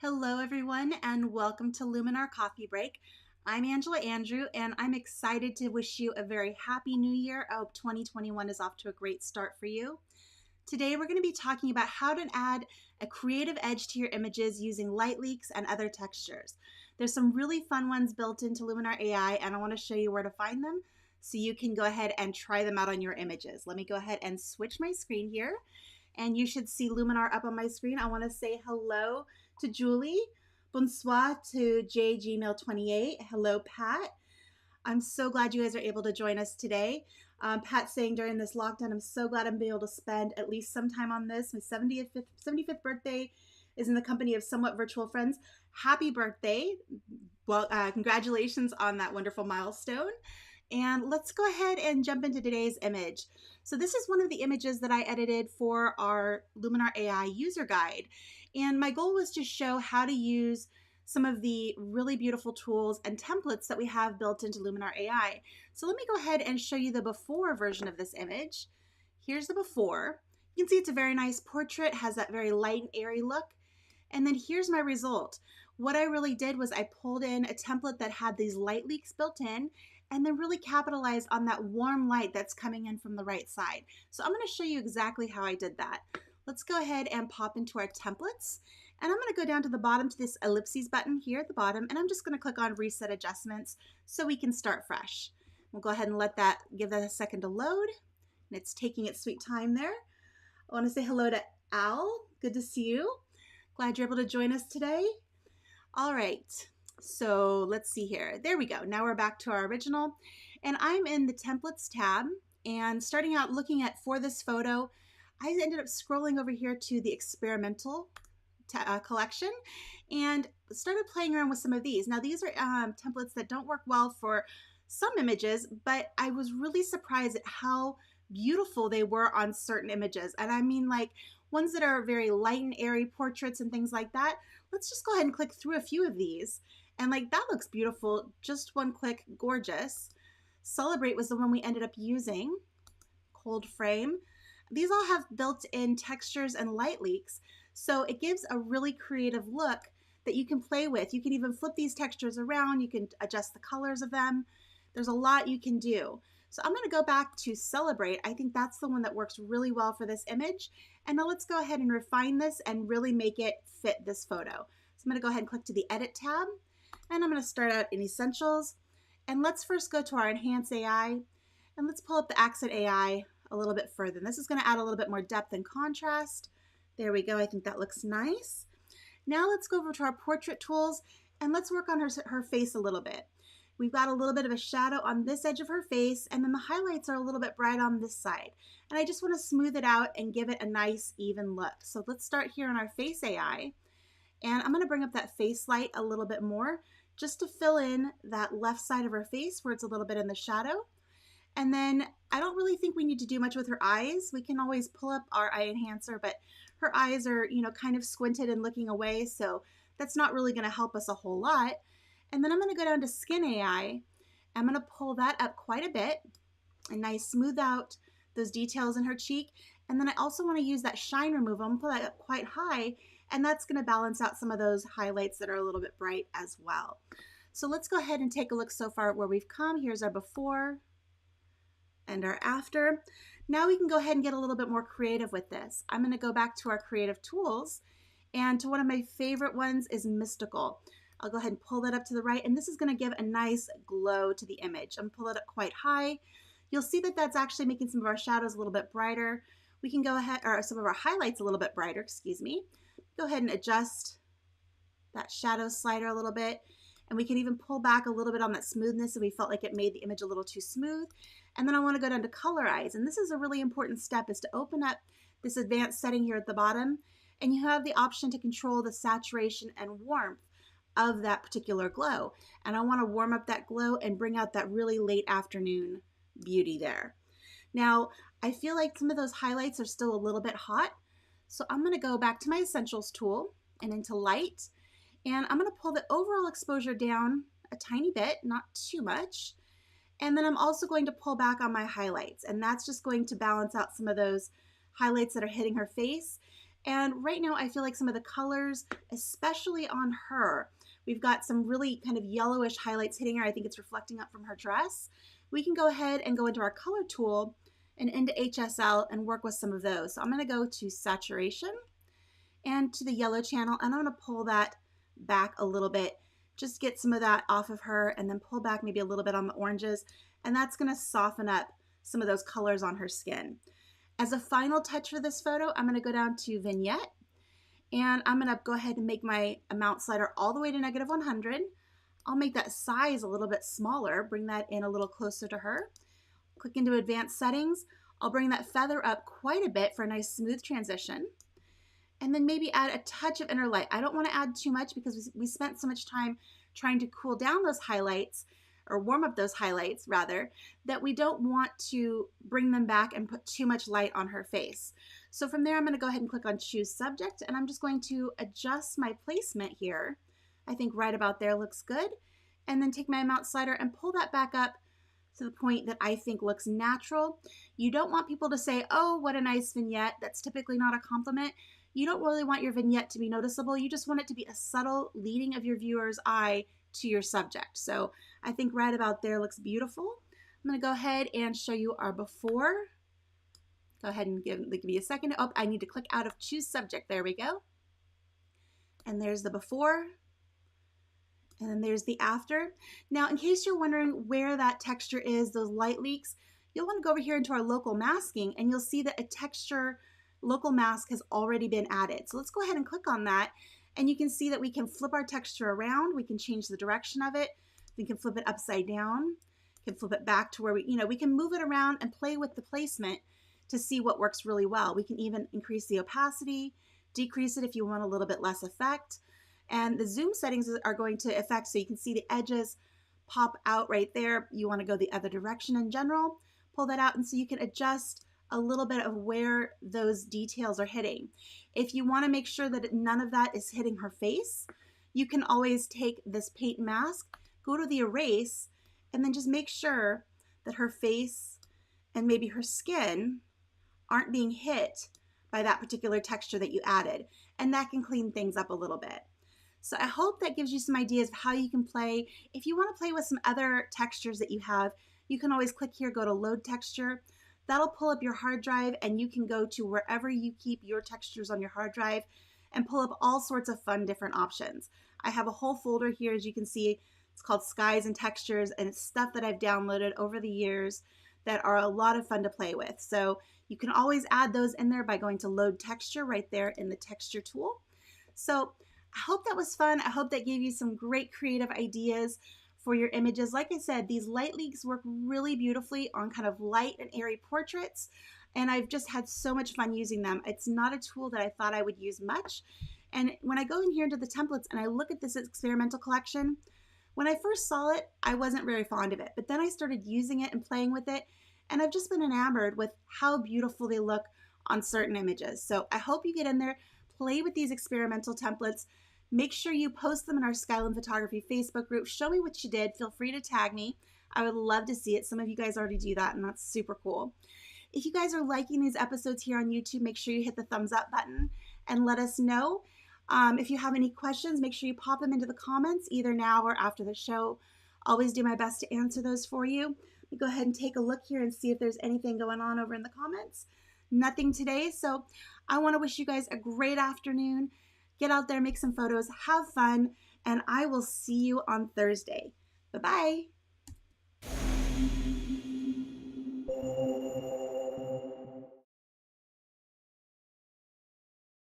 Hello everyone and welcome to Luminar Coffee Break. I'm Angela Andrieux and I'm excited to wish you a very happy new year. I hope 2021 is off to a great start for you. Today we're going to be talking about how to add a creative edge to your images using light leaks and other textures. There's some really fun ones built into Luminar AI and I want to show you where to find them so you can go ahead and try them out on your images. Let me go ahead and switch my screen here. And you should see Luminar up on my screen. I want to say hello to Julie. Bonsoir to JGmail28. Hello, Pat. I'm so glad you guys are able to join us today. Pat saying during this lockdown, I'm so glad I'm able to spend at least some time on this. My 75th birthday is in the company of somewhat virtual friends. Happy birthday. Well, congratulations on that wonderful milestone. And let's go ahead and jump into today's image. So this is one of the images that I edited for our Luminar AI user guide. And my goal was to show how to use some of the really beautiful tools and templates that we have built into Luminar AI. So let me go ahead and show you the before version of this image. Here's the before. You can see it's a very nice portrait, has that very light and airy look. And then here's my result. What I really did was I pulled in a template that had these light leaks built in and then really capitalized on that warm light that's coming in from the right side. So I'm going to show you exactly how I did that. Let's go ahead and pop into our templates. And I'm going to go down to the bottom to this ellipses button here at the bottom, and I'm just going to click on Reset Adjustments so we can start fresh. We'll go ahead and give that a second to load. And it's taking its sweet time there. I want to say hello to Al. Good to see you. Glad you're able to join us today. All right. So let's see here. There we go. Now we're back to our original. And I'm in the Templates tab. And starting out looking at for this photo, I ended up scrolling over here to the experimental collection and started playing around with some of these. Now these are templates that don't work well for some images, but I was really surprised at how beautiful they were on certain images. And I mean like ones that are very light and airy portraits and things like that. Let's just go ahead and click through a few of these. And like that looks beautiful. Just one click, gorgeous. Celebrate was the one we ended up using. Cold frame. These all have built-in textures and light leaks. So it gives a really creative look that you can play with. You can even flip these textures around. You can adjust the colors of them. There's a lot you can do. So I'm going to go back to Celebrate. I think that's the one that works really well for this image. And now let's go ahead and refine this and really make it fit this photo. So I'm going to go ahead and click to the Edit tab. And I'm going to start out in Essentials. And let's first go to our Enhance AI. And let's pull up the Accent AI a little bit further. And this is going to add a little bit more depth and contrast. There we go. I think that looks nice. Now let's go over to our portrait tools and let's work on her face a little bit. We've got a little bit of a shadow on this edge of her face, and then the highlights are a little bit bright on this side. And I just want to smooth it out and give it a nice even look. So let's start here on our Face AI. And I'm going to bring up that face light a little bit more just to fill in that left side of her face where it's a little bit in the shadow. And then I don't really think we need to do much with her eyes. We can always pull up our eye enhancer, but her eyes are, kind of squinted and looking away, so that's not really going to help us a whole lot. And then I'm going to go down to Skin AI. I'm going to pull that up quite a bit and I smooth out those details in her cheek. And then I also want to use that shine removal. I'm going to pull that up quite high, and that's going to balance out some of those highlights that are a little bit bright as well. So let's go ahead and take a look so far where we've come. Here's our before and our after. Now we can go ahead and get a little bit more creative with this. I'm going to go back to our creative tools, and to one of my favorite ones is Mystical. I'll go ahead and pull that up to the right, and this is going to give a nice glow to the image. I'm going to pull it up quite high. You'll see that that's actually making some of our shadows a little bit brighter. We can go ahead, or some of our highlights a little bit brighter, excuse me. Go ahead and adjust that shadow slider a little bit. And we can even pull back a little bit on that smoothness if we felt like it made the image a little too smooth. And then I want to go down to Colorize. And this is a really important step, is to open up this advanced setting here at the bottom. And you have the option to control the saturation and warmth of that particular glow. And I want to warm up that glow and bring out that really late afternoon beauty there. Now, I feel like some of those highlights are still a little bit hot. So I'm going to go back to my Essentials tool and into Light. And I'm going to pull the overall exposure down a tiny bit, not too much. And then I'm also going to pull back on my highlights. And that's just going to balance out some of those highlights that are hitting her face. And right now I feel like some of the colors, especially on her, we've got some really kind of yellowish highlights hitting her. I think it's reflecting up from her dress. We can go ahead and go into our color tool and into HSL and work with some of those. So I'm going to go to saturation and to the yellow channel, and I'm going to pull that back a little bit, just get some of that off of her, and then pull back maybe a little bit on the oranges, and that's going to soften up some of those colors on her skin. As a final touch for this photo, I'm going to go down to vignette, and I'm going to go ahead and make my amount slider all the way to -100. I'll make that size a little bit smaller, bring that in a little closer to her. Click into advanced settings. I'll bring that feather up quite a bit for a nice smooth transition. And then maybe add a touch of inner light. I don't want to add too much because we spent so much time trying to cool down those highlights, or warm up those highlights rather, that we don't want to bring them back and put too much light on her face. So from there, I'm going to go ahead and click on choose subject, and I'm just going to adjust my placement here. I think right about there looks good. And then take my amount slider and pull that back up to the point that I think looks natural. You don't want people to say, oh, what a nice vignette. That's typically not a compliment. You don't really want your vignette to be noticeable. You just want it to be a subtle leading of your viewer's eye to your subject. So I think right about there looks beautiful. I'm going to go ahead and show you our before. Go ahead and give me a second. Oh, I need to click out of choose subject. There we go. And there's the before. And then there's the after. Now, in case you're wondering where that texture is, those light leaks, you'll want to go over here into our local masking, and you'll see that a texture local mask has already been added. So let's go ahead and click on that, and you can see that we can flip our texture around. We can change the direction of it. We can flip it upside down. We can flip it back to where we can move it around and play with the placement to see what works really well. We can even increase the opacity, decrease it if you want a little bit less effect. And the zoom settings are going to affect, so you can see the edges pop out right there. You want to go the other direction in general, pull that out, and so you can adjust a little bit of where those details are hitting. If you want to make sure that none of that is hitting her face, you can always take this paint mask, go to the erase, and then just make sure that her face and maybe her skin aren't being hit by that particular texture that you added. And that can clean things up a little bit. So I hope that gives you some ideas of how you can play. If you want to play with some other textures that you have, you can always click here, go to load texture. That'll pull up your hard drive, and you can go to wherever you keep your textures on your hard drive and pull up all sorts of fun different options. I have a whole folder here, as you can see. It's called Skies and Textures, and it's stuff that I've downloaded over the years that are a lot of fun to play with. So you can always add those in there by going to load texture right there in the texture tool. So I hope that was fun. I hope that gave you some great creative ideas for your images. Like I said, these light leaks work really beautifully on kind of light and airy portraits, and I've just had so much fun using them. It's not a tool that I thought I would use much. And when I go in here into the templates and I look at this experimental collection, when I first saw it, I wasn't very fond of it, but then I started using it and playing with it, and I've just been enamored with how beautiful they look on certain images. So I hope you get in there, play with these experimental templates. Make sure you post them in our Skylum Photography Facebook group. Show me what you did. Feel free to tag me. I would love to see it. Some of you guys already do that, and that's super cool. If you guys are liking these episodes here on YouTube, make sure you hit the thumbs up button and let us know. If you have any questions, make sure you pop them into the comments either now or after the show. Always do my best to answer those for you. Let me go ahead and take a look here and see if there's anything going on over in the comments. Nothing today, so I want to wish you guys a great afternoon. Get out there, make some photos, have fun, and I will see you on Thursday. Bye-bye.